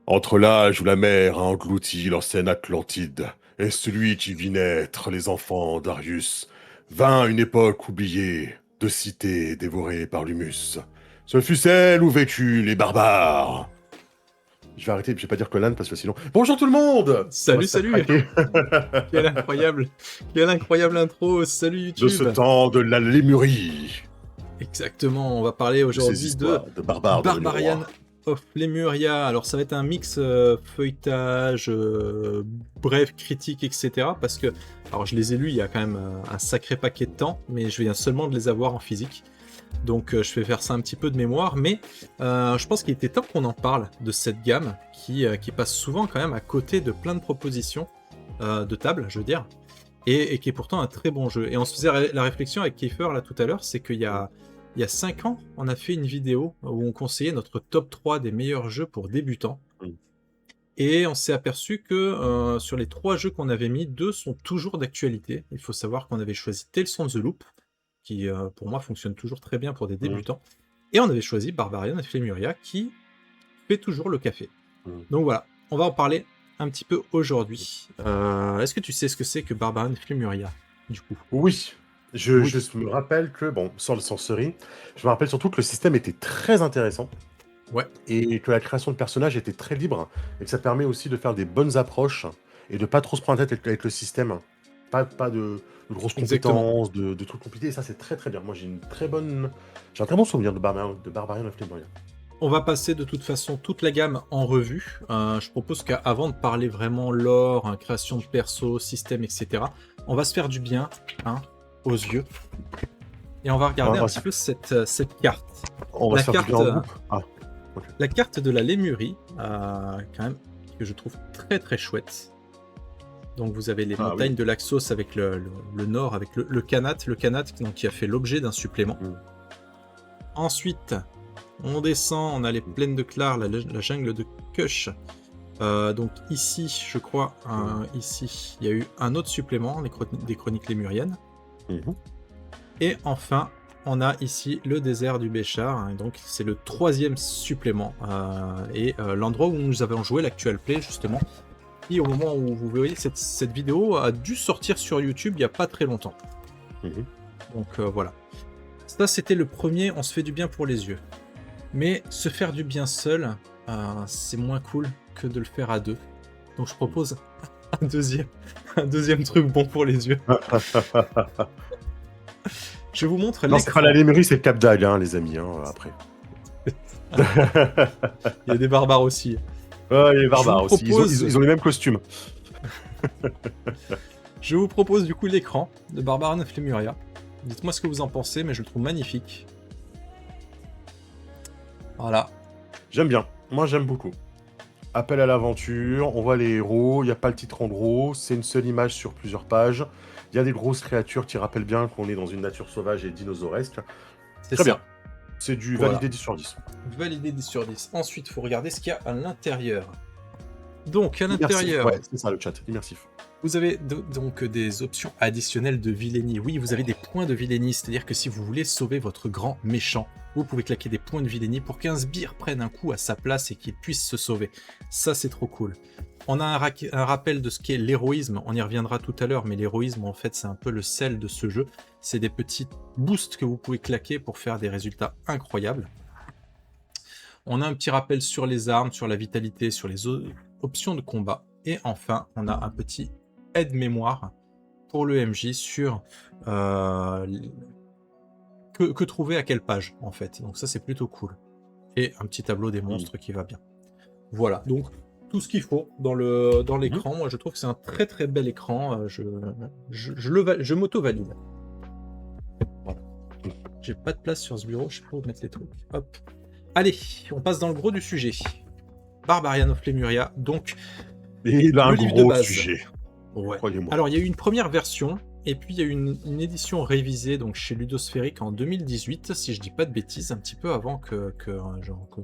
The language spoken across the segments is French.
Entre l'âge où la mer a englouti l'ancienne Atlantide et celui qui vit naître les enfants d'Arius, vint une époque oubliée, de cités dévorées par l'humus. Ce fut celle où vécurent les barbares. Je vais arrêter, je vais pas dire Conan parce que sinon... Bonjour tout le monde. On va Salut, se faire salut! craquer. Quelle incroyable, quelle incroyable intro! Salut De ce YouTube! temps de la Lémurie. Exactement, on va parler De ces aujourd'hui de histoires de barbares Barbarian devenus of Lemuria. Alors ça va être un mix feuilletage, bref, critique, etc. Parce que, alors je les ai lus il y a quand même un sacré paquet de temps, mais je viens seulement de les avoir en physique. Donc je vais faire ça un petit peu de mémoire, mais je pense qu'il était temps qu'on en parle de cette gamme qui passe souvent quand même à côté de plein de propositions de table, je veux dire, et qui est pourtant un très bon jeu. Et on se faisait la réflexion avec Kiefer là tout à l'heure, c'est qu'il y a 5 ans, on a fait une vidéo où on conseillait notre top 3 des meilleurs jeux pour débutants. Mm. Et on s'est aperçu que sur les 3 jeux qu'on avait mis, 2 sont toujours d'actualité. Il faut savoir qu'on avait choisi Tales from the Loop, qui pour moi fonctionne toujours très bien pour des débutants. Et on avait choisi Barbarian of Lemuria, qui fait toujours le café. Donc voilà, on va en parler un petit peu aujourd'hui. Est-ce que tu sais ce que c'est que Barbarian of Lemuria, du coup? Oui, Oui. je me rappelle que, bon, sans le sensory, je me rappelle surtout que le système était très intéressant Ouais, et que la création de personnages était très libre et que ça permet aussi de faire des bonnes approches et de pas trop se prendre la tête avec le système. Pas de grosses exactement. compétences, de trucs compliqués, et ça c'est très très bien. Moi j'ai un très bon souvenir de Barbarian of Lemuria. On va passer de toute façon toute la gamme en revue. Je propose qu'avant de parler vraiment lore, création de perso, système, etc., on va se faire du bien, hein, aux yeux. Et on va regarder un petit peu cette carte. On va La se faire du bien carte, en groupe. Ah, ok. la carte de la Lémurie, quand même, que je trouve très très chouette. Donc vous avez les Ah montagnes oui. de l'Axos avec le nord, avec le Kanat, donc, qui a fait l'objet d'un supplément. Mm. Ensuite, on descend, on a les plaines de Klar, la jungle de Kush. Donc ici, je crois, ici, il y a eu un autre supplément, des chroniques lémuriennes. Mhm. Et enfin, on a ici le désert du Béchar, hein, donc c'est le 3e supplément. L'endroit où nous avons joué l'actual play, justement, qui au moment où vous voyez cette vidéo a dû sortir sur YouTube il n'y a pas très longtemps. Mhm. Donc voilà. Ça, c'était le premier, on se fait du bien pour les yeux. Mais se faire du bien seul, c'est moins cool que de le faire à deux. Donc je propose un deuxième truc bon pour les yeux. Je vous montre Non, c'est pas l'écran. la Lémurie, c'est le Cap d'Agde, hein, les amis, hein, après. Il y a des barbares aussi. Ouais, les Je vous barbares aussi. propose, Ils ont les mêmes costumes. je vous propose du coup l'écran de Barbarian of Lemuria. Dites-moi ce que vous en pensez, mais je le trouve magnifique. Voilà. J'aime bien. Moi, j'aime beaucoup. Appel à l'aventure, on voit les héros, il n'y a pas le titre en gros, c'est une seule image sur plusieurs pages. Il y a des grosses créatures qui rappellent bien qu'on est dans une nature sauvage et dinosauresque. C'est Très bien. ça. C'est du Voilà. validé 10 sur 10. Validé 10 sur 10. Ensuite, il faut regarder ce qu'il y a à l'intérieur. Donc, à Immersif, l'intérieur, ouais, c'est ça le chat, immersif. vous avez donc des options additionnelles de vilainie. Oui, vous avez des points de vilainie, c'est-à-dire que si vous voulez sauver votre grand méchant, vous pouvez claquer des points de vilainie pour qu'un sbire prenne un coup à sa place et qu'il puisse se sauver. Ça, c'est trop cool. On a un rappel de ce qu'est l'héroïsme, on y reviendra tout à l'heure, mais l'héroïsme, en fait, c'est un peu le sel de ce jeu. C'est des petits boosts que vous pouvez claquer pour faire des résultats incroyables. On a un petit rappel sur les armes, sur la vitalité, sur les options de combat. Et enfin, on a un petit aide-mémoire pour le MJ sur que trouver à quelle page, en fait. Donc ça, c'est plutôt cool. Et un petit tableau des monstres qui va bien. Voilà, donc tout ce qu'il faut dans l'écran. Moi, je trouve que c'est un très très bel écran. Je m'auto-valide. Voilà. J'ai pas de place sur ce bureau, je sais pas où mettre les trucs. Hop. Allez, on passe dans le gros du sujet. Barbarian of Lemuria, donc Et il a un le livre de gros base. sujet, Ouais. croyez-moi. Alors, il y a eu une première version, et puis il y a eu une édition révisée donc chez Ludosphérique en 2018, si je dis pas de bêtises, un petit peu avant que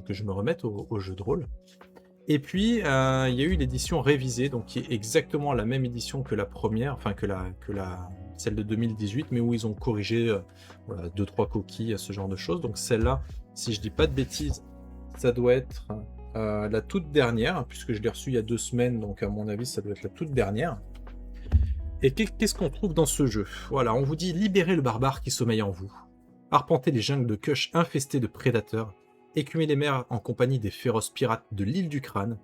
je me remette au jeu de rôle. Et puis, il y a eu l'édition révisée, donc qui est exactement la même édition que la première, enfin celle de 2018, mais où ils ont corrigé voilà, 2-3 coquilles, ce genre de choses. Donc celle-là, si je dis pas de bêtises, ça doit être la toute dernière, puisque je l'ai reçue il y a 2 semaines, donc à mon avis, ça doit être la toute dernière. Et qu'est-ce qu'on trouve dans ce jeu? Voilà, on vous dit libérez le barbare qui sommeille en vous. Arpentez les jungles de Kush infestées de prédateurs. Écumez les mers en compagnie des féroces pirates de l'île du Crâne.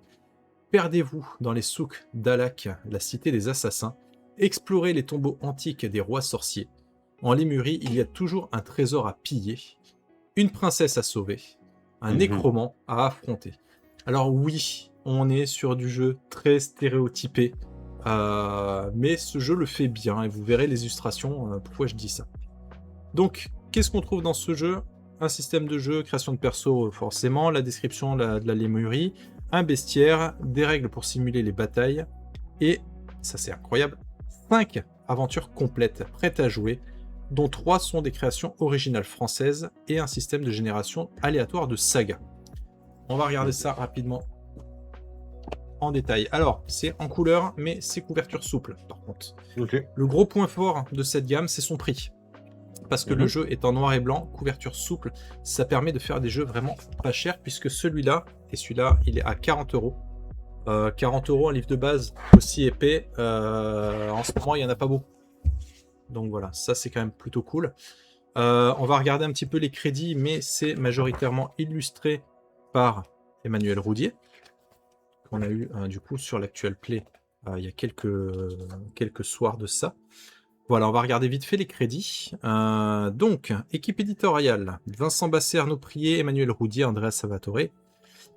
Perdez-vous dans les souks d'Alak, la cité des assassins. Explorez les tombeaux antiques des rois sorciers. En Lémurie, il y a toujours un trésor à piller, une princesse à sauver, un nécromant à affronter. Alors oui, on est sur du jeu très stéréotypé, mais ce jeu le fait bien, et vous verrez les illustrations, pourquoi je dis ça. Donc, qu'est-ce qu'on trouve dans ce jeu? Un système de jeu, création de perso forcément, la description de la Lémurie, un bestiaire, des règles pour simuler les batailles, et, ça c'est incroyable, 5 aventures complètes, prêtes à jouer, dont 3 sont des créations originales françaises, et un système de génération aléatoire de saga. On va regarder ça rapidement en détail. Alors, c'est en couleur, mais c'est couverture souple, par contre. Le gros point fort de cette gamme, c'est son prix. Parce que le jeu est en noir et blanc, couverture souple, ça permet de faire des jeux vraiment pas chers, puisque celui-là, et celui-là, il est à 40 euros. 40 euros, un livre de base aussi épais, en ce moment, il n'y en a pas beaucoup. Donc voilà, ça c'est quand même plutôt cool. On va regarder un petit peu les crédits, mais c'est majoritairement illustré par Emmanuel Roudier, qu'on a eu du coup sur l'Actual Play il y a quelques soirs de ça. Voilà, on va regarder vite fait les crédits. Donc, équipe éditoriale, Vincent Basset, Arnaud Prié, Emmanuel Roudier, Andrea Salvatore.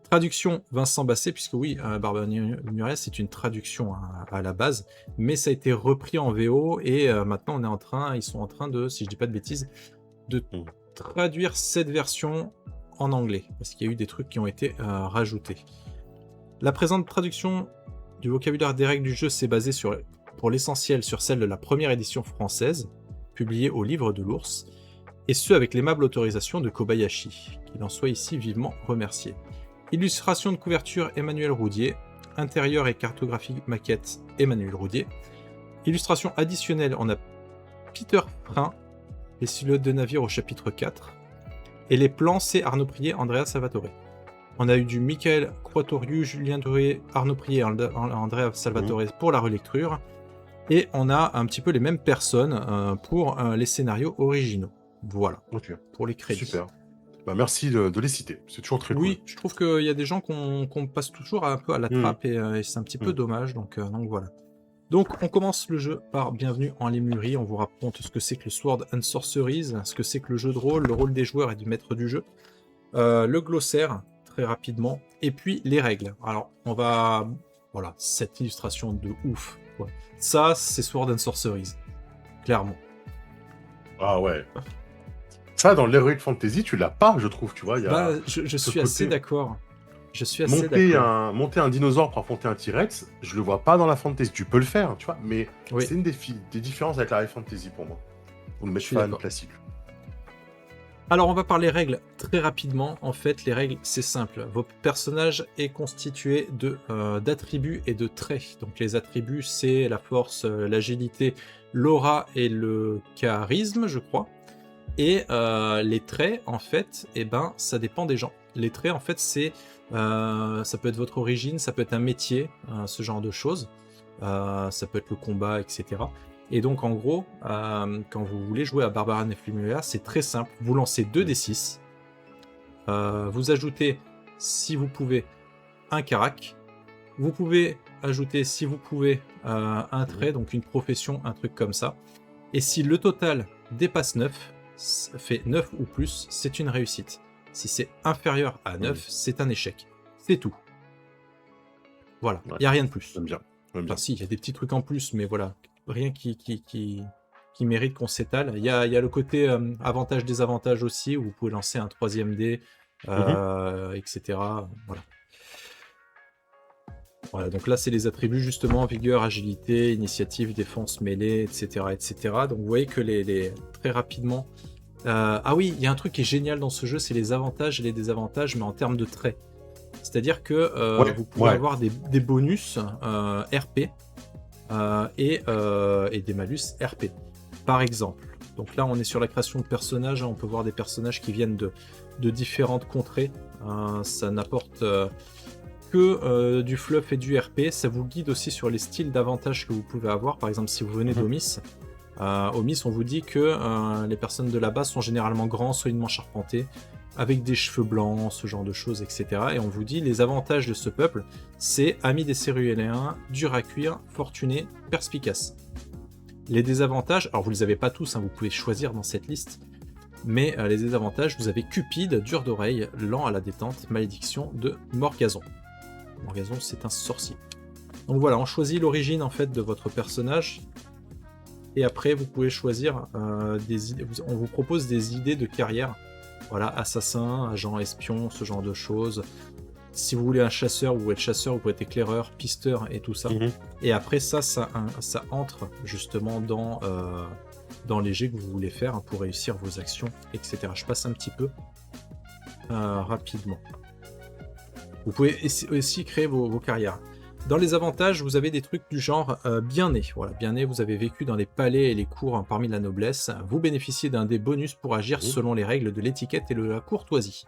Traduction, Vincent Basset, puisque oui, Barbare Murès, c'est une traduction à la base, mais ça a été repris en VO, et maintenant ils sont en train de, si je dis pas de bêtises, de traduire cette version en anglais, parce qu'il y a eu des trucs qui ont été rajoutés. La présente traduction du vocabulaire des règles du jeu s'est basée pour l'essentiel sur celle de la première édition française, publiée au Livre de l'Ours, et ce avec l'aimable autorisation de Kobayashi, qu'il en soit ici vivement remercié. Illustration de couverture Emmanuel Roudier, intérieur et cartographie maquette Emmanuel Roudier. Illustration additionnelle, on a Peter Frein, les silhouettes de navire au chapitre 4, et les plans c'est Arnaud Prié, Andrea Salvatore. On a eu du Michael Croitoriu, Julien Drouet, Arnaud Prié, Andrea Salvatore pour la relecture, et on a un petit peu les mêmes personnes pour les scénarios originaux. Voilà, pour les crédits. Super. Bah, merci de les citer, c'est toujours très cool. Oui, je trouve qu'il y a des gens qu'on passe toujours un peu à la trappe, et c'est un petit peu dommage, donc voilà. Donc on commence le jeu par Bienvenue en Lémurie, on vous raconte ce que c'est que le Sword and Sorceries, ce que c'est que le jeu de rôle, le rôle des joueurs et du maître du jeu, le glossaire, très rapidement, et puis les règles. Alors on va... Voilà, cette illustration de ouf. Ouais. Ça, c'est Sword and Sorceries, clairement. Ah ouais. Ça, dans l'Heroic Fantasy, tu l'as pas, je trouve, tu vois. Y a je suis assez d'accord. Je suis assez d'accord. Monter un dinosaure pour affronter un T-Rex, je le vois pas dans la fantasy. Tu peux le faire, tu vois, mais c'est une des différences avec la fantasy pour moi. Pour le mettre fan classique. Alors, on va parler règles très rapidement. En fait, les règles, c'est simple. Votre personnage est constitué d'attributs et de traits. Donc, les attributs, c'est la force, l'agilité, l'aura et le charisme, je crois. Et les traits, en fait, ça dépend des gens. Les traits, en fait, ça peut être votre origine, ça peut être un métier, ce genre de choses. Ça peut être le combat, etc. Et donc, en gros, quand vous voulez jouer à Barbara Neflimea, c'est très simple. Vous lancez 2d6. Vous ajoutez, si vous pouvez, un carac. Vous pouvez ajouter, si vous pouvez, un trait, donc une profession, un truc comme ça. Et si le total dépasse 9, fait 9 ou plus, c'est une réussite. Si c'est inférieur à 9, c'est un échec. C'est tout. Voilà, il n'y a rien de plus. J'aime bien. Enfin, si, il y a des petits trucs en plus, mais voilà, rien qui mérite qu'on s'étale. Il y a le côté avantage-désavantage aussi, où vous pouvez lancer un 3e dé, etc. Voilà. Voilà, donc là, c'est les attributs, justement, vigueur, agilité, initiative, défense, mêlée, etc., etc. Donc, vous voyez que très rapidement... ah oui, il y a un truc qui est génial dans ce jeu, c'est les avantages et les désavantages, mais en termes de traits. C'est-à-dire que vous pouvez avoir des bonus RP et des malus RP, par exemple. Donc là, on est sur la création de personnages, on peut voir des personnages qui viennent de différentes contrées. Ça n'apporte... du fluff et du RP, ça vous guide aussi sur les styles d'avantages que vous pouvez avoir. Par exemple, si vous venez d'Omis, Omis, on vous dit que les personnes de là-bas sont généralement grands, solidement charpentés, avec des cheveux blancs, ce genre de choses, etc. Et on vous dit les avantages de ce peuple, c'est ami des Céruléens, dur à cuire, fortuné, perspicace. Les désavantages, alors vous les avez pas tous, hein, vous pouvez choisir dans cette liste, mais les désavantages, vous avez Cupide, dur d'oreille, lent à la détente, malédiction de Morgazon. Morgazon, c'est un sorcier. Donc voilà, on choisit l'origine en fait de votre personnage. Et après, vous pouvez choisir des idées. On vous propose des idées de carrière. Voilà, assassin, agent, espion, ce genre de choses. Si vous voulez un chasseur, vous pouvez être chasseur, vous pouvez être éclaireur, pisteur et tout ça. Et après ça entre justement dans les jets que vous voulez faire hein, pour réussir vos actions, etc. Je passe un petit peu rapidement. Vous pouvez aussi créer vos carrières. Dans les avantages, vous avez des trucs du genre bien né. Voilà, bien né, vous avez vécu dans les palais et les cours hein, parmi la noblesse. Vous bénéficiez d'un dé bonus pour agir selon les règles de l'étiquette et de la courtoisie.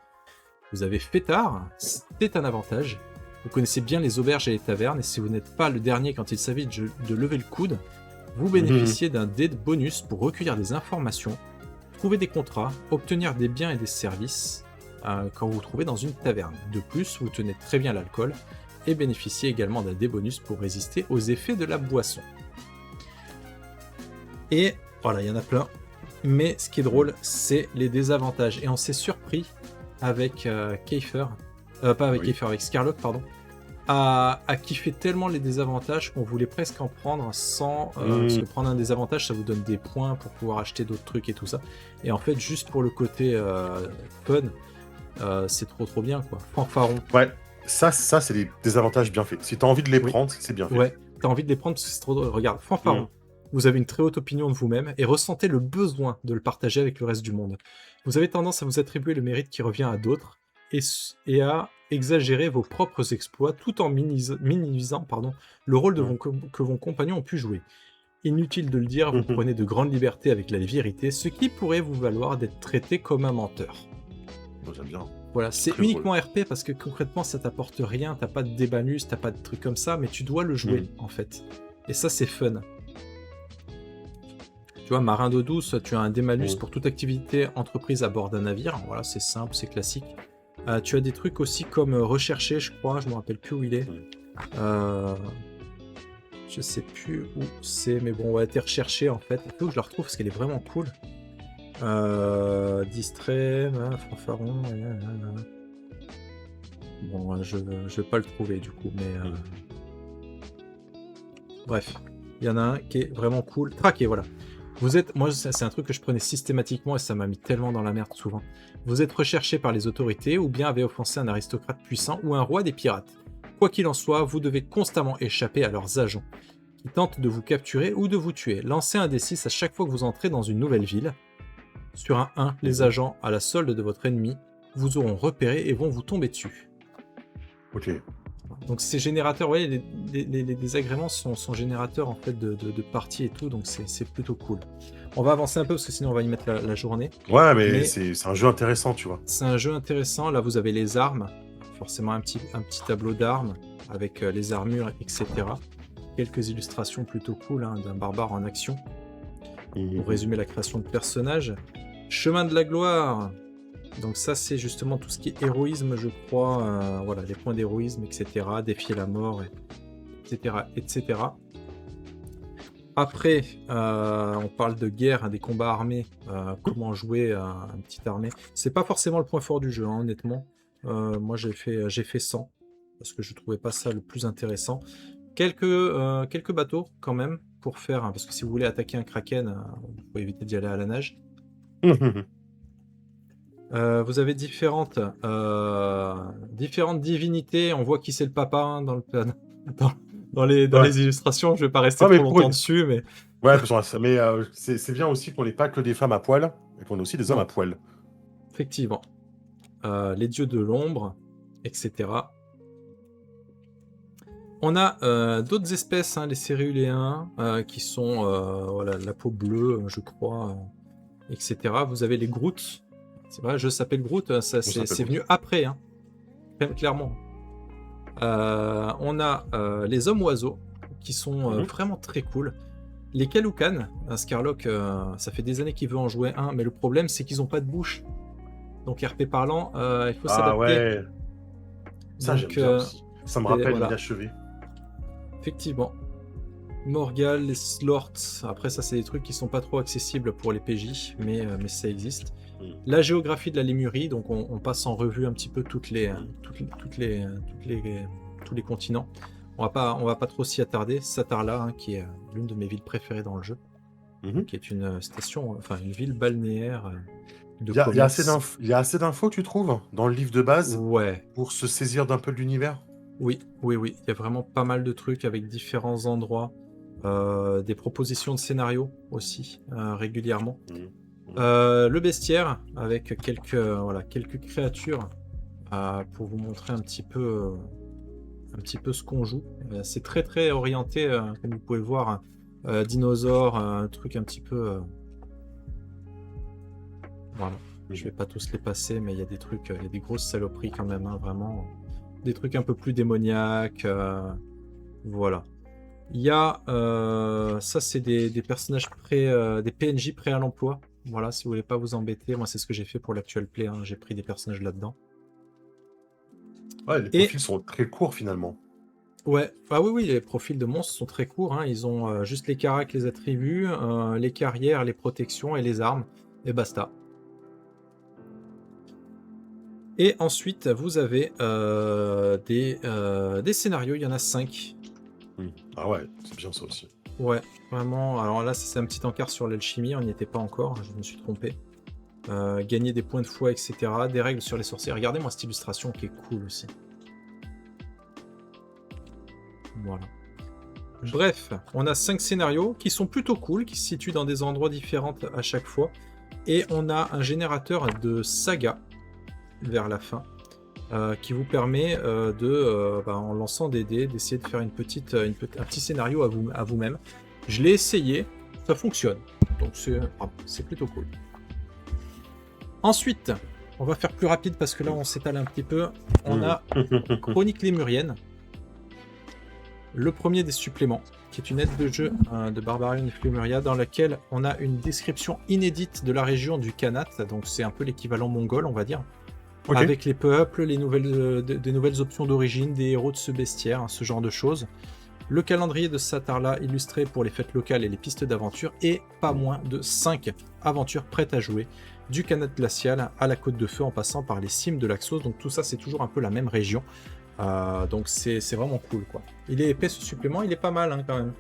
Vous avez fêtard, c'est un avantage. Vous connaissez bien les auberges et les tavernes, et si vous n'êtes pas le dernier quand il s'agit de lever le coude, vous bénéficiez d'un dé de bonus pour recueillir des informations, trouver des contrats, obtenir des biens et des services quand vous vous trouvez dans une taverne. De plus, vous tenez très bien l'alcool, et bénéficiez également d'un dé bonus pour résister aux effets de la boisson. Et voilà, il y en a plein. Mais ce qui est drôle, c'est les désavantages. Et on s'est surpris avec Kiefer, pas avec Kiefer, avec Scarlock, pardon, à kiffer tellement les désavantages qu'on voulait presque en prendre sans... parce que prendre un désavantage, ça vous donne des points pour pouvoir acheter d'autres trucs et tout ça. Et en fait, juste pour le côté fun, c'est trop bien, quoi. Fanfaron. Ouais. Ça c'est des désavantages bien faits. Si t'as envie de les prendre, c'est bien fait. Ouais, t'as envie de les prendre parce que c'est trop drôle. Regarde, Fanfaron, vous avez une très haute opinion de vous-même et ressentez le besoin de le partager avec le reste du monde. Vous avez tendance à vous attribuer le mérite qui revient à d'autres et à exagérer vos propres exploits tout en minimisant le rôle que vos compagnons ont pu jouer. Inutile de le dire, vous prenez de grandes libertés avec la vérité, ce qui pourrait vous valoir d'être traité comme un menteur. J'aime bien. Voilà, c'est uniquement RP parce que concrètement ça t'apporte rien, t'as pas de débanus, t'as pas de trucs comme ça, mais tu dois le jouer en fait. Et ça c'est fun. Tu vois, marin d'eau douce, tu as un démalus pour toute activité entreprise à bord d'un navire. Voilà, c'est simple, c'est classique. Tu as des trucs aussi comme rechercher, je crois, je me rappelle plus où il est. Je sais plus où c'est, mais bon, ouais, t'es recherché en fait. Il faut que je la retrouve parce qu'elle est vraiment cool. Distrait, fanfaron. Bon, je vais pas le trouver du coup, mais bref, il y en a un qui est vraiment cool. Traqué, voilà. Moi, c'est un truc que je prenais systématiquement et ça m'a mis tellement dans la merde souvent. Vous êtes recherché par les autorités ou bien avez offensé un aristocrate puissant ou un roi des pirates. Quoi qu'il en soit, vous devez constamment échapper à leurs agents qui tentent de vous capturer ou de vous tuer. Lancez un D6 à chaque fois que vous entrez dans une nouvelle ville. Sur un 1, les agents à la solde de votre ennemi vous auront repéré et vont vous tomber dessus. Ok. Donc ces générateurs, vous voyez, les désagréments sont générateurs en fait de parties et tout, donc c'est plutôt cool. On va avancer un peu parce que sinon on va y mettre la journée. Ouais, mais c'est un jeu intéressant, tu vois. C'est un jeu intéressant. Là, vous avez les armes, forcément un petit tableau d'armes avec les armures, etc. Quelques illustrations plutôt cool hein, d'un barbare en action. Pour résumer la création de personnages. Chemin de la gloire. Donc ça, c'est justement tout ce qui est héroïsme, je crois. Voilà, les points d'héroïsme, etc. Défier la mort, etc., etc. Après, on parle de guerre, hein, des combats armés. Comment jouer une petite armée. C'est pas forcément le point fort du jeu, hein, honnêtement. Moi, j'ai fait 100 parce que je trouvais pas ça le plus intéressant. Quelques bateaux quand même pour faire, parce que si vous voulez attaquer un kraken, il faut éviter d'y aller à la nage. Vous avez différentes divinités. On voit qui c'est le papa hein, dans les illustrations. Je vais pas rester trop longtemps dessus, mais ouais, mais c'est bien aussi qu'on n'ait pas que des femmes à poil, et qu'on ait aussi des hommes à poil. Effectivement, les dieux de l'ombre, etc. On a d'autres espèces, hein, les céruléens, qui sont voilà, la peau bleue, je crois, etc. Vous avez les Groot. C'est vrai, je s'appelle Groot, c'est venu après, hein, clairement. On a les hommes oiseaux qui sont vraiment très cool. Les Kalukan, un Scarlock, ça fait des années qu'il veut en jouer un, mais le problème c'est qu'ils n'ont pas de bouche. Donc RP parlant, il faut Ah s'adapter. ouais. Ça, j'aime Donc, bien aussi. Ça me rappelle voilà. l'inachevé. Effectivement. Morgal, les Slorts, après ça c'est des trucs qui sont pas trop accessibles pour les PJ, mais ça existe. La géographie de la Lémurie, donc on passe en revue un petit peu tous les continents. On va pas trop s'y attarder. Satarla, hein, qui est l'une de mes villes préférées dans le jeu, qui est une station, enfin une ville balnéaire de Il y a commerce. assez d'infos, tu trouves, dans le livre de base Ouais. pour se saisir d'un peu de l'univers? Oui. Il y a vraiment pas mal de trucs avec différents endroits. Des propositions de scénarios aussi, régulièrement. Le bestiaire, avec quelques créatures pour vous montrer un petit peu ce qu'on joue. C'est très très orienté, comme vous pouvez le voir, dinosaures, un truc un petit peu... Voilà. Je vais pas tous les passer, mais il y a des trucs, il y a des grosses saloperies quand même, hein, vraiment. Des trucs un peu plus démoniaques. Voilà. Il y a... ça, c'est des personnages des PNJ prêts à l'emploi. Voilà, si vous voulez pas vous embêter. Moi, c'est ce que j'ai fait pour l'actuel play. Hein. J'ai pris des personnages là-dedans. Ouais, les profils sont très courts, finalement. Ouais, ah oui, les profils de monstres sont très courts. Hein. Ils ont juste les caracs, les attributs, les carrières, les protections et les armes. Et basta. Et ensuite, vous avez des scénarios. Il y en a 5. Ah ouais, c'est bien ça aussi. Ouais, vraiment. Alors là, c'est un petit encart sur l'alchimie. On n'y était pas encore. Je me suis trompé. Gagner des points de foi, etc. Des règles sur les sorciers. Regardez-moi cette illustration qui est cool aussi. Voilà. Bref, on a 5 scénarios qui sont plutôt cool, qui se situent dans des endroits différents à chaque fois. Et on a un générateur de saga vers la fin qui vous permet en lançant des dés, d'essayer de faire un petit scénario à vous-même. Je l'ai essayé, ça fonctionne. Donc c'est plutôt cool. Ensuite, on va faire plus rapide parce que là on s'étale un petit peu. On a Chronique Lémurienne. Le premier des suppléments, qui est une aide de jeu de Barbarian Lemuria, dans laquelle on a une description inédite de la région du Khanat, donc c'est un peu l'équivalent mongol, on va dire, avec les peuples, des nouvelles options d'origine, des héros de ce bestiaire, hein, ce genre de choses. Le calendrier de Satarla illustré pour les fêtes locales et les pistes d'aventure, et pas moins de 5 aventures prêtes à jouer, du Khanat glacial à la Côte de Feu en passant par les cimes de l'Axos, donc tout ça c'est toujours un peu la même région. Donc c'est vraiment cool quoi. Il est épais ce supplément, il est pas mal hein, quand même.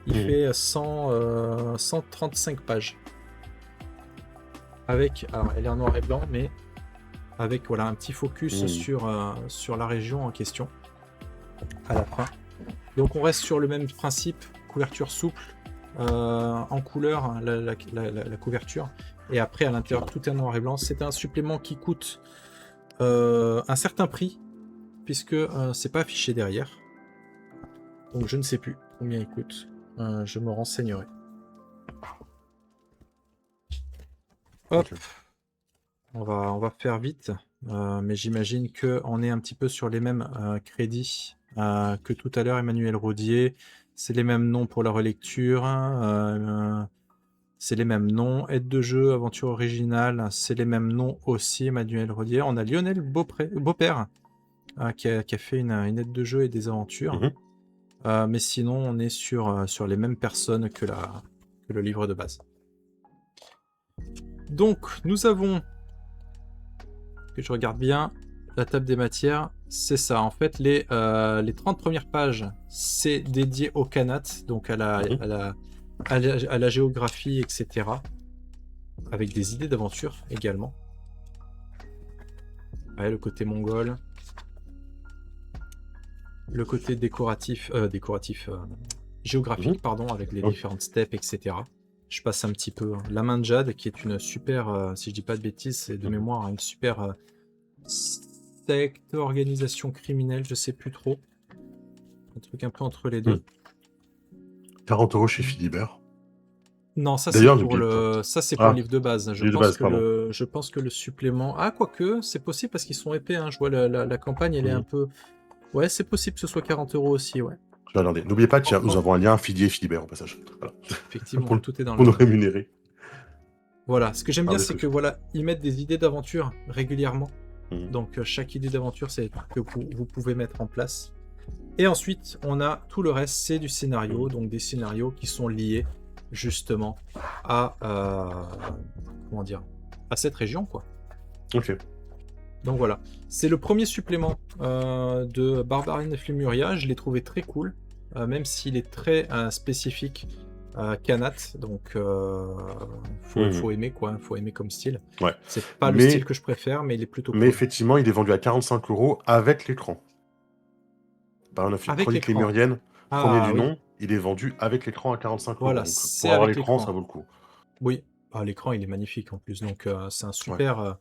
Il fait 135 pages. Avec, alors elle est en noir et blanc, mais avec voilà un petit focus sur la région en question à la fin. Donc on reste sur le même principe, couverture souple, en couleur hein, la couverture, et après à l'intérieur tout est en noir et blanc. C'est un supplément qui coûte un certain prix, puisque c'est pas affiché derrière. Donc je ne sais plus combien il coûte. Je me renseignerai. Hop. On va faire vite. Mais j'imagine qu'on est un petit peu sur les mêmes crédits que tout à l'heure, Emmanuel Rodier. C'est les mêmes noms pour la relecture. C'est les mêmes noms. Aide de jeu, aventure originale. C'est les mêmes noms aussi, Emmanuel Rodier. On a Lionel Beaupère. Qui a fait une aide de jeu et des aventures. Mais sinon, on est sur les mêmes personnes que le livre de base. Donc, nous avons, que je regarde bien, la table des matières. C'est ça, en fait, les 30 premières pages, c'est dédié au Khanat, donc à la géographie, etc. Avec des idées d'aventure également. Ouais, le côté mongol. Le côté géographique, pardon, avec les différentes steppes, etc. Je passe un petit peu. La main de Jade, qui est une super, si je dis pas de bêtises, c'est de mémoire, une super secte, organisation criminelle, je sais plus trop. Un truc un peu entre les deux. 40 € chez Philibert. Non, ça c'est pour le livre de base. Je pense que le supplément... Ah, quoique, c'est possible parce qu'ils sont épais. Hein. Je vois la campagne, elle est un peu... Ouais, c'est possible que ce soit 40 € aussi, ouais. Je vais regarder. N'oubliez pas, tiens, nous avons un lien affilié Philibert au passage. Voilà. Effectivement, tout est dans Pour nous le... rémunérer. Voilà, ce que j'aime Ah, bien, des c'est trucs. que voilà, ils mettent des idées d'aventure régulièrement. Mhm. Donc chaque idée d'aventure, c'est que vous pouvez mettre en place. Et ensuite, on a tout le reste, c'est du scénario, donc des scénarios qui sont liés justement à comment dire, à cette région, quoi. Ok. Donc voilà, c'est le premier supplément de Barbarian of Lemuria. Je l'ai trouvé très cool, même s'il est très spécifique Kanat, donc faut aimer quoi, faut aimer comme style. Ouais. C'est pas le Mais- style que je préfère, mais il est plutôt Mais cool. effectivement, il est vendu à 45 € avec l'écran. Par une Avec chronique l'écran. lémurienne, premier Ah du oui, nom, il est vendu avec l'écran à 45 €. voilà, Donc, c'est pour avoir avec l'écran, l'écran. ça vaut le coup. Oui, ah, l'écran il est magnifique en plus, donc c'est un super,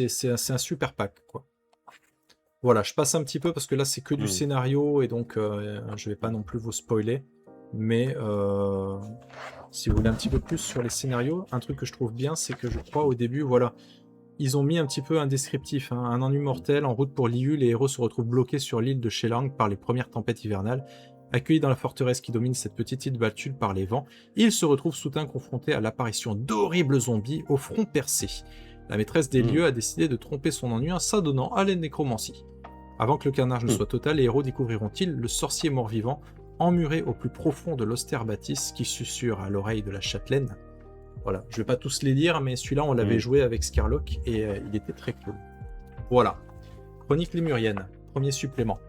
c'est un super pack quoi. Voilà, je passe un petit peu parce que là c'est que du scénario et donc je vais pas non plus vous spoiler. Mais si vous voulez un petit peu plus sur les scénarios, un truc que je trouve bien, c'est que je crois au début, voilà, ils ont mis un petit peu un descriptif. Hein. Un ennui mortel en route pour Liu, les héros se retrouvent bloqués sur l'île de Shelang par les premières tempêtes hivernales. Accueillis dans la forteresse qui domine cette petite île battue par les vents, ils se retrouvent soudain confrontés à l'apparition d'horribles zombies au front percé. La maîtresse des lieux a décidé de tromper son ennui en s'adonnant à la nécromancie. Avant que le carnage ne soit total, les héros découvriront-ils le sorcier mort-vivant emmuré au plus profond de l'austère bâtisse qui susurre à l'oreille de la châtelaine. Voilà, je vais pas tous les lire, mais celui-là on l'avait joué avec Scarlock et il était très cool. Voilà, Chronique lémurienne, premier supplément.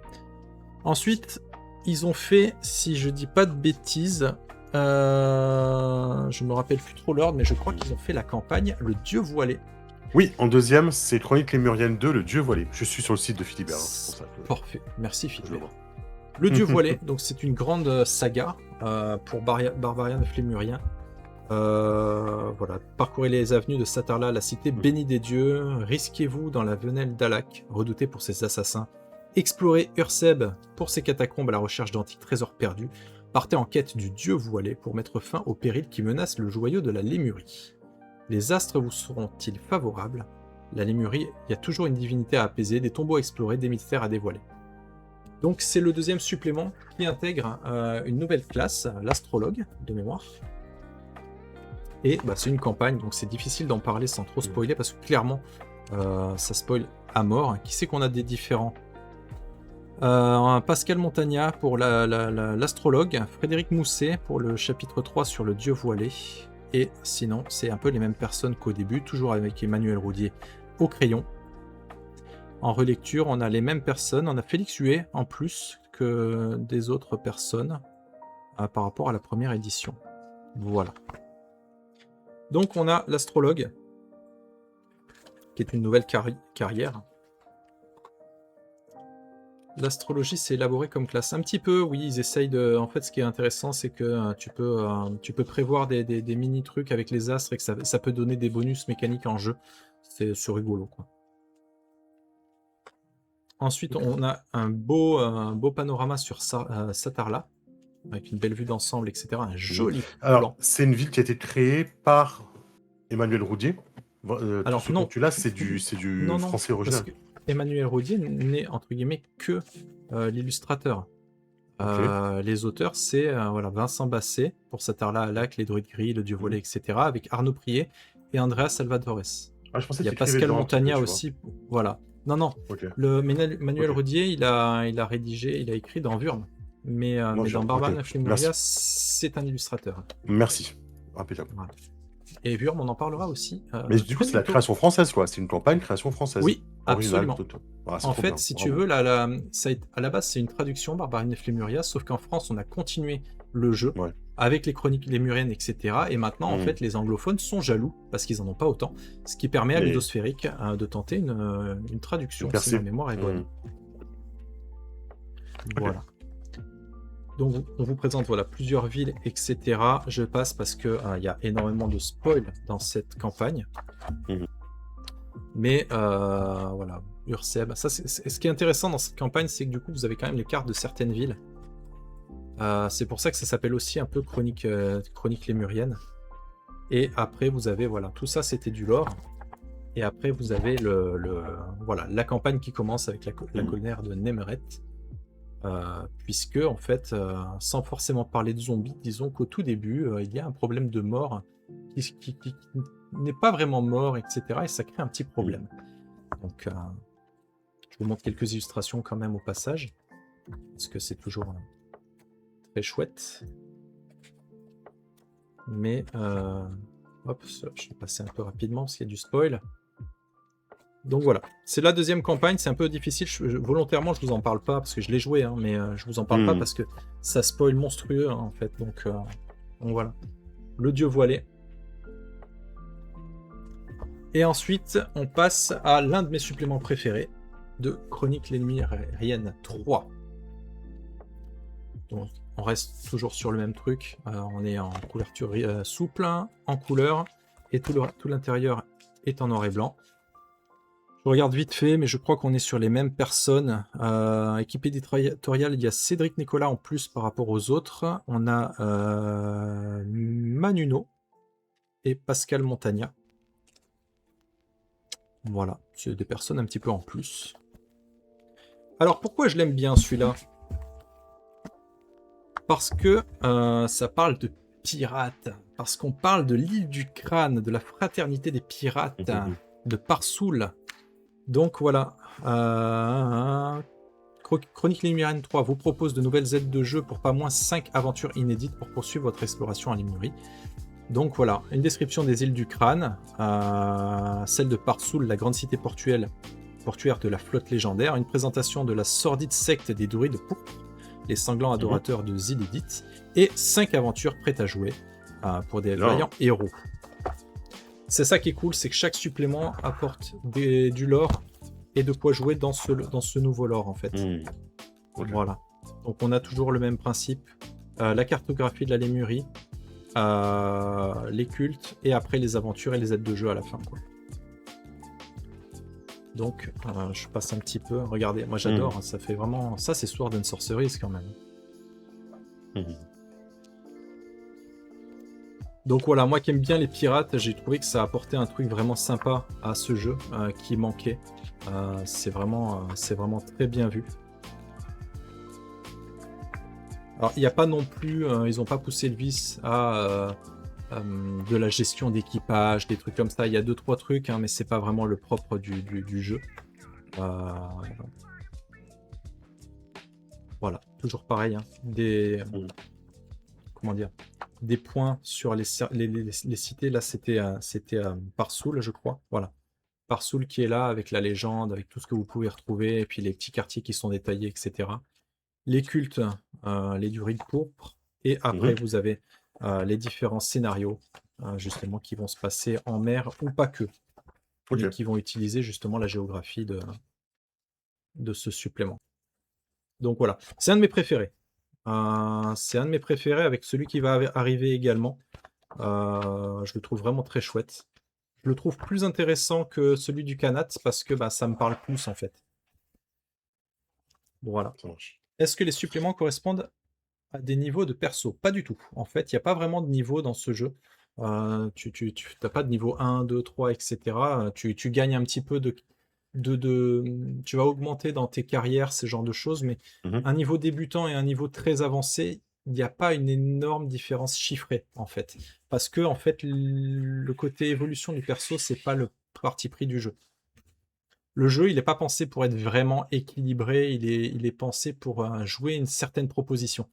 Ensuite, ils ont fait, si je dis pas de bêtises, je me rappelle plus trop l'ordre, mais je crois qu'ils ont fait la campagne Le Dieu Voilé. Oui, en deuxième, c'est Chronique lémurienne 2, Le Dieu Voilé. Je suis sur le site de Philibert, hein, c'est pour ça que Parfait, merci je le Philippe. vois. Le Dieu Voilé, donc c'est une grande saga pour Barbarian of Lémurien. Voilà, parcourez les avenues de Satarla, la cité bénie des dieux, risquez-vous dans la venelle d'Alak, redoutée pour ses assassins, explorez Urseb pour ses catacombes à la recherche d'antiques trésors perdus, partez en quête du dieu voilé pour mettre fin au péril qui menace le joyau de la Lémurie. Les astres vous seront-ils favorables? La Lémurie, il y a toujours une divinité à apaiser, des tombeaux à explorer, des mystères à dévoiler. Donc c'est le deuxième supplément qui intègre une nouvelle classe, l'astrologue de mémoire. Et bah, c'est une campagne, donc c'est difficile d'en parler sans trop spoiler, parce que clairement, ça spoil à mort. Qui c'est qu'on a des différents Pascal Montagna pour l'astrologue, Frédéric Mousset pour le chapitre 3 sur le dieu voilé, et sinon, c'est un peu les mêmes personnes qu'au début, toujours avec Emmanuel Roudier au crayon. En relecture, on a les mêmes personnes, on a Félix Huet en plus que des autres personnes par rapport à la première édition. Voilà. Donc on a l'astrologue, qui est une nouvelle carrière. L'astrologie, c'est élaboré comme classe. Un petit peu, oui, ils essayent de... En fait, ce qui est intéressant, c'est que tu peux prévoir des mini-trucs avec les astres et que ça peut donner des bonus mécaniques en jeu. C'est rigolo, quoi. Ensuite, on a un beau panorama sur Satarla, avec une belle vue d'ensemble, etc. Un joli plan. Alors, c'est une ville qui a été créée par Emmanuel Roudier. Alors, tout ce non. contenu là, c'est du français original. Parce que Emmanuel Roudier n'est entre guillemets que l'illustrateur. Ok. Les auteurs, c'est voilà, Vincent Basset pour Satarla, Alak, Les Druides Gris, Le Dieu Volé, etc. avec Arnaud Prié et Andrea Salvadores. Ah, je pensais Il y a qu'il écrivait Pascal dedans un petit peu, Montagna tu aussi. Voilà. Non. vois. Ok. Manuel Ok. Roudier, il a rédigé, il a écrit dans Wurm. Mais dans Wurm, Barbarian ok. of Lemuria, Merci. c'est un illustrateur. Merci. Impeccable. Voilà. Et Wurm, on en parlera aussi. Mais du coup, c'est la bientôt. création française, quoi. C'est une campagne création française. Oui, Originale, absolument. Voilà, c'est En trop fait, bien, si tu bravo. veux, à la base, c'est une traduction Barbarian of Lemuria, sauf qu'en France, on a continué le jeu Ouais. avec les chroniques lémuriennes, etc. Et maintenant, en fait, les anglophones sont jaloux parce qu'ils en ont pas autant, ce qui permet à Mais- Ludosphérique de tenter une traduction, Une si percée. ma mémoire est bonne. Voilà. Donc, on vous présente voilà, plusieurs villes, etc. Je passe parce qu'il y a énormément de spoil dans cette campagne. Mais voilà, Urseb. Ça, ce qui est intéressant dans cette campagne, c'est que du coup, vous avez quand même les cartes de certaines villes. C'est pour ça que ça s'appelle aussi un peu chronique lémurienne. Et après, vous avez, voilà, tout ça, c'était du lore. Et après, vous avez voilà, la campagne qui commence avec la colonnaire de Nemeret. puisque en fait, sans forcément parler de zombies, disons qu'au tout début, il y a un problème de mort qui n'est pas vraiment mort, etc. Et ça crée un petit problème. Donc, je vous montre quelques illustrations quand même au passage, parce que c'est toujours très chouette. Mais, hop, je vais passer un peu rapidement parce qu'il y a du spoil. Donc voilà, c'est la deuxième campagne, c'est un peu difficile, volontairement je vous en parle pas parce que je l'ai joué, hein, mais je vous en parle pas parce que ça spoil monstrueux hein, en fait, donc voilà. Le dieu voilé. Et ensuite, on passe à l'un de mes suppléments préférés de Chronique Lémurienne 3. Donc on reste toujours sur le même truc, on est en couverture souple, en couleur, et tout l'intérieur est en noir et blanc. Je regarde vite fait, mais je crois qu'on est sur les mêmes personnes. Équipe éditoriale, il y a Cédric Nicolas en plus par rapport aux autres. On a Manuno et Pascal Montagna. Voilà, c'est des personnes un petit peu en plus. Alors pourquoi je l'aime bien celui-là? Parce que ça parle de pirates. Parce qu'on parle de l'île du crâne, de la fraternité des pirates, de Parsoul. Donc voilà, Chronique Lémurienne 3 vous propose de nouvelles aides de jeu pour pas moins 5 aventures inédites pour poursuivre votre exploration à Lémurie. Donc voilà, une description des îles du crâne, celle de Parsoul, la grande cité portuaire de la flotte légendaire, une présentation de la sordide secte des druides pourpres, les sanglants adorateurs de Zilidit, et 5 aventures prêtes à jouer pour des vaillants héros. C'est ça qui est cool, c'est que chaque supplément apporte du lore et de quoi jouer dans ce nouveau lore en fait. Voilà. Donc on a toujours le même principe, la cartographie de la Lémurie, les cultes et après les aventures et les aides de jeu à la fin quoi. Donc je passe un petit peu, regardez, moi j'adore, ça fait vraiment, ça c'est Sword and Sorceries quand même. Donc voilà, moi qui aime bien les pirates, j'ai trouvé que ça apportait un truc vraiment sympa à ce jeu qui manquait. C'est vraiment très bien vu. Alors il n'y a pas non plus, ils n'ont pas poussé le vice à de la gestion d'équipage, des trucs comme ça. Il y a 2-3 trucs, hein, mais c'est pas vraiment le propre du jeu. Voilà, toujours pareil, hein, comment dire, des points sur les cités. Là, c'était Parsoul, je crois. Voilà. Parsoul qui est là avec la légende, avec tout ce que vous pouvez retrouver, et puis les petits quartiers qui sont détaillés, etc. Les cultes, les druides pourpres. Et après, vous avez les différents scénarios, justement, qui vont se passer en mer ou pas que. Et qui vont utiliser justement la géographie de ce supplément. Donc voilà, c'est un de mes préférés. C'est un de mes préférés avec celui qui va arriver également. Je le trouve vraiment très chouette. Je le trouve plus intéressant que celui du Kanat parce que ça me parle plus en fait. Voilà. Est-ce que les suppléments correspondent à des niveaux de perso? Pas du tout. En fait, il n'y a pas vraiment de niveau dans ce jeu. Tu n'as pas de niveau 1, 2, 3, etc. Tu gagnes un petit peu tu vas augmenter dans tes carrières, ce genre de choses, mais un niveau débutant et un niveau très avancé, il n'y a pas une énorme différence chiffrée, en fait. Parce que, en fait, le côté évolution du perso, c'est pas le parti pris du jeu. Le jeu, il n'est pas pensé pour être vraiment équilibré, il est pensé pour jouer une certaine proposition,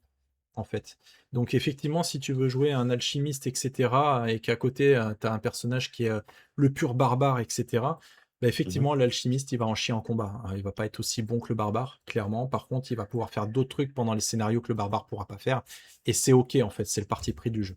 en fait. Donc effectivement, si tu veux jouer un alchimiste, etc., et qu'à côté, tu as un personnage qui est le pur barbare, etc., effectivement, l'alchimiste, il va en chier en combat. Il va pas être aussi bon que le barbare, clairement. Par contre, il va pouvoir faire d'autres trucs pendant les scénarios que le barbare pourra pas faire. Et c'est OK, en fait, c'est le parti pris du jeu.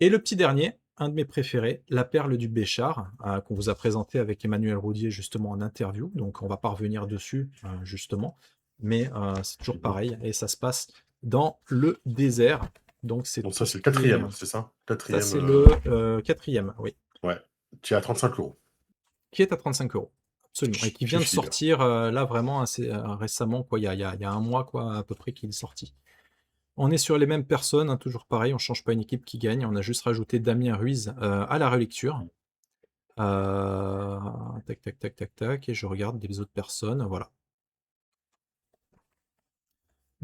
Et le petit dernier, un de mes préférés, la perle du Béchar, qu'on vous a présenté avec Emmanuel Roudier justement en interview. Donc on va pas revenir dessus, justement. Mais c'est toujours pareil. Et ça se passe dans le désert. Donc ça, c'est le 4e, c'est ça? Ça, c'est le 4e, oui. Ouais, qui est à 35 €. Qui est à 35 €. Absolument. Et qui vient de sortir là vraiment assez récemment, quoi. Il y a un mois, quoi, à peu près, qu'il est sorti. On est sur les mêmes personnes, hein, toujours pareil, on change pas une équipe qui gagne. On a juste rajouté Damien Ruiz à la relecture. Tac, tac, tac, tac, tac. Et je regarde des autres personnes, voilà.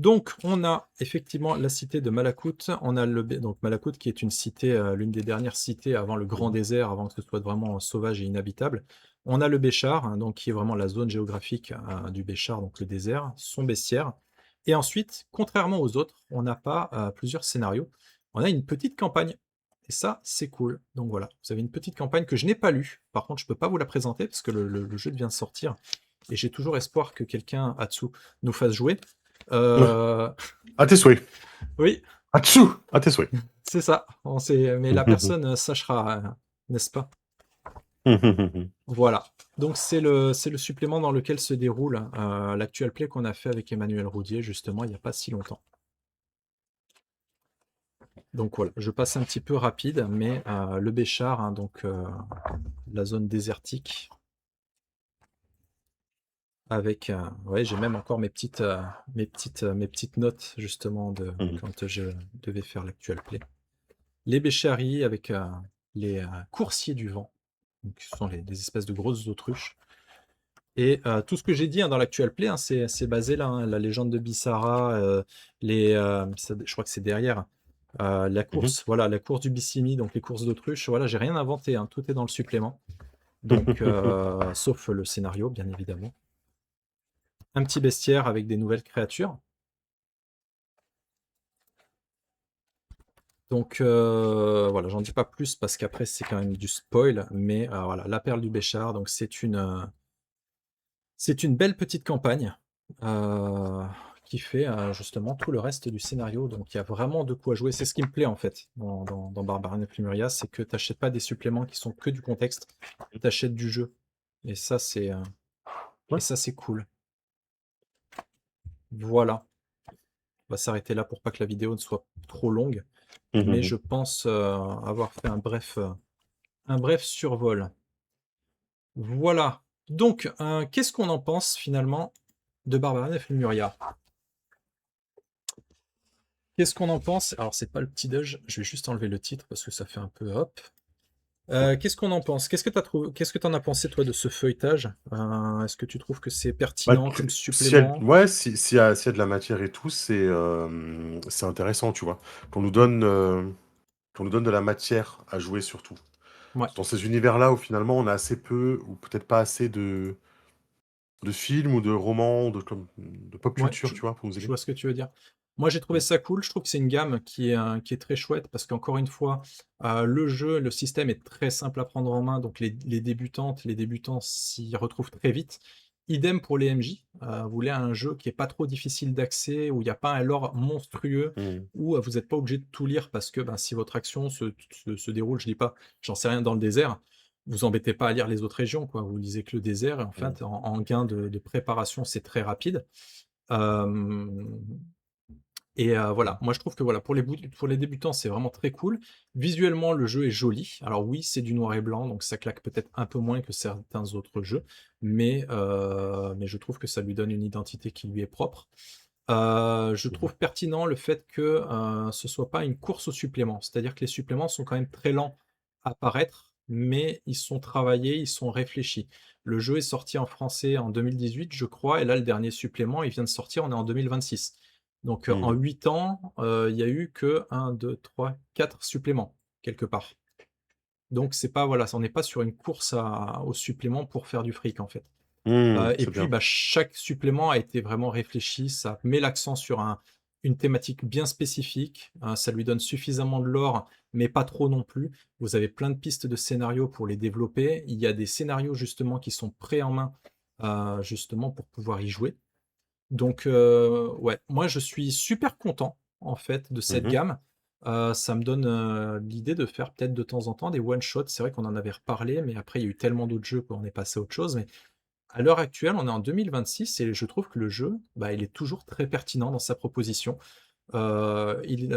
Donc, on a effectivement la cité de Malakut. On a donc Malakut qui est une cité, l'une des dernières cités avant le grand Mmh. désert, avant que ce soit vraiment sauvage et inhabitable. On a le Béchar, hein, donc qui est vraiment la zone géographique du Béchar, donc le désert, son bestiaire. Et ensuite, contrairement aux autres, on n'a pas plusieurs scénarios. On a une petite campagne. Et ça, c'est cool. Donc voilà, vous avez une petite campagne que je n'ai pas lue. Par contre, je ne peux pas vous la présenter parce que le jeu vient de sortir. Et j'ai toujours espoir que quelqu'un, Atsu, nous fasse jouer. Euh, À tes souhaits. oui, Atchou! À tes souhaits. c'est ça. Mais la personne sachera, n'est-ce pas? Voilà. Donc c'est le supplément dans lequel se déroule l'actual play qu'on a fait avec Emmanuel Roudier, justement, il n'y a pas si longtemps. Donc voilà, je passe un petit peu rapide, mais le Béchar, hein, donc la zone désertique, avec, ouais, j'ai même encore mes petites notes, justement, de Mhm. quand je devais faire l'actual play. Les Bécharies avec les coursiers du vent, donc ce sont des espèces de grosses autruches. Et tout ce que j'ai dit, hein, dans l'actual play, hein, c'est basé là, hein, la légende de Bissara, je crois que c'est derrière. La Mhm. course, voilà, la course du Bissimi, donc les courses d'autruche, voilà, j'ai rien inventé, hein, tout est dans le supplément. Donc, sauf le scénario, bien évidemment. Un petit bestiaire avec des nouvelles créatures. Donc voilà, j'en dis pas plus parce qu'après c'est quand même du spoil, mais voilà, la perle du Béchar, donc c'est une belle petite campagne qui fait justement tout le reste du scénario. Donc il y a vraiment de quoi jouer. C'est ce qui me plaît en fait dans Barbarian of Lemuria, c'est que tu n'achètes pas des suppléments qui sont que du contexte, tu achètes du jeu. Et ça, Ouais. c'est cool. Voilà. On va s'arrêter là pour pas que la vidéo ne soit trop longue. Mais je pense avoir fait un bref survol. Voilà. Donc, qu'est-ce qu'on en pense finalement de Barbarian of Lemuria? Qu'est-ce qu'on en pense? Alors, c'est pas le petit Doge, je vais juste enlever le titre parce que ça fait un peu hop. Qu'est-ce qu'on en pense? Qu'est-ce que t'en as pensé, toi, de ce feuilletage? Est-ce que tu trouves que c'est Bah, pertinent comme supplément? ouais, s'il y a de la matière et tout, c'est intéressant, tu vois. Qu'on nous donne, euh, qu'on nous donne de la matière à jouer surtout. Ouais, Dans ces univers-là où finalement on a assez peu, ou peut-être pas assez de films ou de romans, de pop ouais, culture, tu vois, pour nous je aider. vois ce que tu veux dire. Moi, j'ai trouvé Mm. ça cool. Je trouve que c'est une gamme qui est très chouette parce qu'encore une fois, le jeu, le système est très simple à prendre en main. Donc, les débutants s'y retrouvent très vite. Idem pour les MJ. Vous voulez un jeu qui est pas trop difficile d'accès, où il n'y a pas un lore monstrueux, Mm. où vous n'êtes pas obligé de tout lire parce que si votre action se déroule, je dis pas, j'en sais rien, dans le désert, vous embêtez pas à lire les autres régions, quoi. Vous lisez que le désert, et en Mm. fait, en gain de préparation, c'est très rapide. Euh, et voilà, moi je trouve que voilà, pour les débutants, c'est vraiment très cool. Visuellement, le jeu est joli. Alors oui, c'est du noir et blanc, donc ça claque peut-être un peu moins que certains autres jeux, mais je trouve que ça lui donne une identité qui lui est propre. Je Mhm. trouve pertinent le fait que ce soit pas une course au supplément. C'est-à-dire que les suppléments sont quand même très lents à apparaître, mais ils sont travaillés, ils sont réfléchis. Le jeu est sorti en français en 2018, je crois, et là, le dernier supplément, il vient de sortir, on est en 2026. Donc en Mhm. 8 ans, il y a eu que 1, 2, 3, 4 suppléments, quelque part. Donc c'est pas, voilà, on n'est pas sur une course au supplément pour faire du fric, en fait. Et C'est puis, bien. chaque supplément a été vraiment réfléchi. Ça met l'accent sur une thématique bien spécifique. Ça lui donne suffisamment de lore, mais pas trop non plus. Vous avez plein de pistes de scénarios pour les développer. Il y a des scénarios justement qui sont prêts en main, justement pour pouvoir y jouer. Donc, ouais, moi je suis super content en fait de cette Mhm. gamme. Ça me donne l'idée de faire peut-être de temps en temps des one-shots. C'est vrai qu'on en avait reparlé, mais après il y a eu tellement d'autres jeux qu'on est passé à autre chose. Mais à l'heure actuelle, on est en 2026 et je trouve que le jeu, il est toujours très pertinent dans sa proposition. Il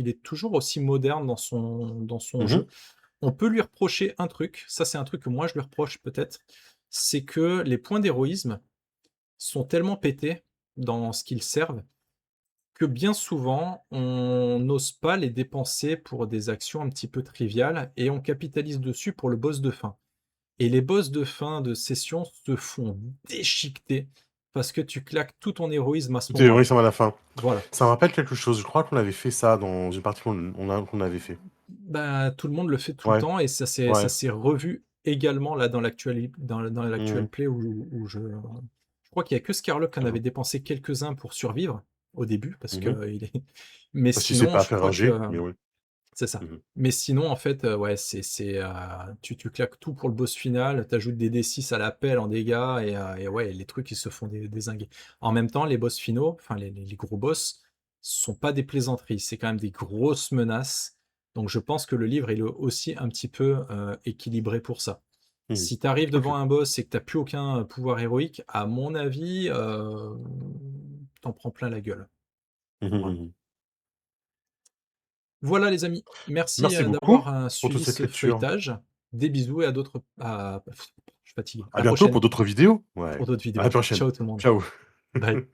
est toujours aussi moderne dans son jeu. Mhm. On peut lui reprocher un truc, ça c'est un truc que moi je lui reproche peut-être, c'est que les points d'héroïsme sont tellement pétés dans ce qu'ils servent que bien souvent, on n'ose pas les dépenser pour des actions un petit peu triviales et on capitalise dessus pour le boss de fin. Et les boss de fin de session se font déchiqueter parce que tu claques tout ton héroïsme à ce Tout est moment-là. héroïsme à la fin. Voilà. Ça me rappelle quelque chose. Je crois qu'on avait fait ça dans une partie qu'on avait fait. Bah, tout le monde le fait tout le Ouais, temps et ça ouais. s'est revu également là dans l'actuel Mmh. play où je crois qu'il y a que Scarlock qui en avait J'avoue. dépensé quelques-uns pour survivre au début parce Mmh. que il est mais Parce qu'il sait sinon pas je faire crois un que jet, mais ouais. c'est ça. Mmh. Mais sinon en fait, ouais, tu claques tout pour le boss final, tu ajoutes des D6 à la pelle en dégâts et ouais, les trucs ils se font dézinguer. En même temps, les boss finaux, enfin les gros boss sont pas des plaisanteries, c'est quand même des grosses menaces. Donc je pense que le livre il est aussi un petit peu, équilibré pour ça. Mmh. Si tu arrives OK. devant un boss et que tu as plus aucun pouvoir héroïque, à mon avis, tu prends plein la gueule. Mmh mh, Voilà. mmh. Voilà les amis, merci, Merci beaucoup d'avoir, pour toute suivi cette ce lecture. feuilletage. Des bisous et à d'autres je suis fatigué. À À la bientôt prochaine pour d'autres vidéos. Ouais. pour d'autres À la vidéos. prochaine. Ciao tout le monde. Ciao. Bye.